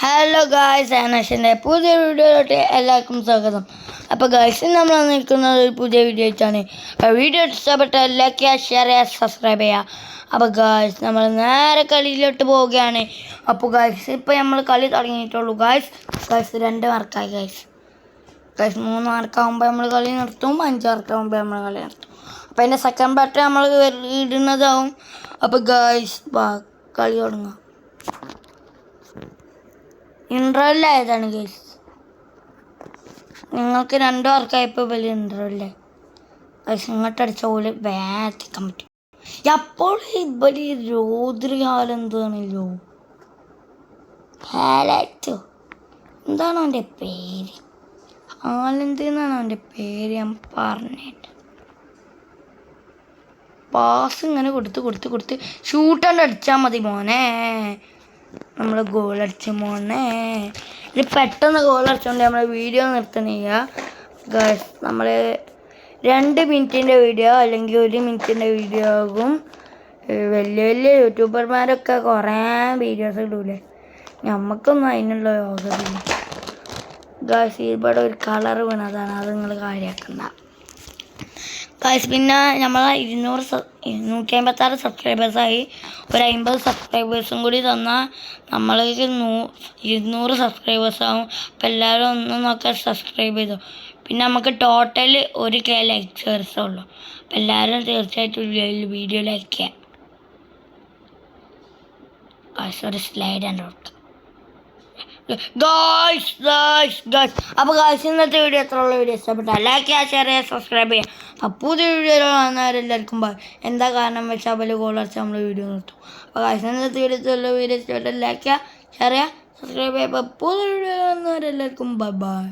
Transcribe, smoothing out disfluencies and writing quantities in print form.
Hello guys, അനഷിൻ്റെ പുതിയ വീഡിയോയിലോട്ട് എല്ലാവർക്കും സ്വാഗതം. അപ്പോൾ ഗായ്സ്, നമ്മൾ നിൽക്കുന്നത് ഒരു പുതിയ വീഡിയോ ആയിട്ടാണ്. അപ്പോൾ വീഡിയോ ഇഷ്ടപ്പെട്ട ലൈക്ക് ചെയ്യുക, ഷെയർ ചെയ്യുക, സബ്സ്ക്രൈബ് ചെയ്യുക. അപ്പോൾ ഗായ്സ്, നമ്മൾ നേരെ കളിയിലോട്ട് പോവുകയാണ്. അപ്പോൾ ഗായ്സ്, ഇപ്പോൾ നമ്മൾ കളി തുടങ്ങിയിട്ടുള്ളൂ. ഗായ്സ് 2 മാർക്കായി. ഗായ്സ് 3 മാർക്കാകുമ്പോൾ നമ്മൾ കളി നിർത്തും, 5 മാർക്കാകുമ്പോൾ നമ്മൾ കളി നിർത്തും. അപ്പോൾ അതിൻ്റെ സെക്കൻഡ് പാർട്ട് നമ്മൾ ഇടുന്നതാവും. അപ്പോൾ ഗായ്സ്, കളി തുടങ്ങാം. ഇൻട്രോയിലായതാണ് ഗൈസ്. നിങ്ങൾക്ക് 2 മാർക്കായപ്പോൾ വലിയ ഇൻട്രോയില്ലേ ഗൈസ്. ഇങ്ങോട്ടടിച്ച പോലെ വേത്തിക്കാൻ പറ്റും. അപ്പോൾ ഇവര് രോദ്രികാലം എന്താണല്ലോ, ഹാലറ്റോ എന്താണ് അവൻ്റെ പേര്? ഹാലന്ത് എന്നാണ് അവൻ്റെ പേര്. ഞാൻ പറഞ്ഞിട്ട് പാസ് ഇങ്ങനെ കൊടുത്ത് ഷൂട്ടണ്ട് അടിച്ചാൽ മതി മോനെ. നമ്മൾ ഗോളടിച്ച മോനെ. ഇത് പെട്ടെന്ന് ഗോളടിച്ചുകൊണ്ട് നമ്മൾ വീഡിയോ നിർത്തണില്ല ഗൈസ്. നമ്മൾ 2 മിനിറ്റിൻ്റെ വീഡിയോ അല്ലെങ്കിൽ 1 മിനിറ്റിൻ്റെ വീഡിയോ ആകും. വലിയ യൂട്യൂബർമാരൊക്കെ കുറേ വീഡിയോസ് ഇടൂലേ, നമുക്കൊന്നും അതിനുള്ള യോഗമില്ല ഗൈസ്. ഇവിടെ ഒരു കളർ വീണതാണ്, അത് നിങ്ങൾ കാര്യമാക്കണ്ട ഗൈസ്. പിന്നെ നമ്മൾ 156 സബ്സ്ക്രൈബേഴ്സായി. ഒരു 50 സബ്സ്ക്രൈബേഴ്സും കൂടി തന്നാൽ നമ്മൾക്ക് 200 സബ്സ്ക്രൈബേഴ്സാവും. അപ്പം എല്ലാവരും ഒന്ന് നോക്കാൻ സബ്സ്ക്രൈബ് ചെയ്തു. പിന്നെ നമുക്ക് ടോട്ടൽ 1K ലൈക്സേ ഉള്ളൂ. അപ്പം എല്ലാവരും തീർച്ചയായിട്ടും വീഡിയോ ലൈക്ക് ചെയ്യാം ഗൈസ്. ഒരു സ്ലൈഡ് ഉണ്ട് കൊടുക്കാം ഗൈസ്. അപ്പോൾ ഗൈസ്, ഇന്നത്തെ വീഡിയോ എത്രയുള്ള വീഡിയോ ഇഷ്ടപ്പെട്ടാൽ ലൈക്ക് ചെയ്യുക, ഷെയർ ചെയ്യുക, സബ്സ്ക്രൈബ് ചെയ്യുക. അപ്പോൾ പുതിയ വീഡിയോ കാണുന്നവരെല്ലാവർക്കും എന്താ കാരണം വെച്ചാൽ പോലെ അടിച്ചാൽ നമ്മൾ വീഡിയോ നിർത്തും. അപ്പോൾ ഗൈസ്, ഇന്നത്തെ വീഡിയോ ഇഷ്ടപ്പെട്ടാൽ ലൈക്ക് ചെയ്യുക, ഷെയർ ചെയ്യുക, സബ്സ്ക്രൈബ് ചെയ്യുക. അപ്പോൾ പുതിയ വീഡിയോ കാണുന്നവരെല്ലാവർക്കും ബൈ.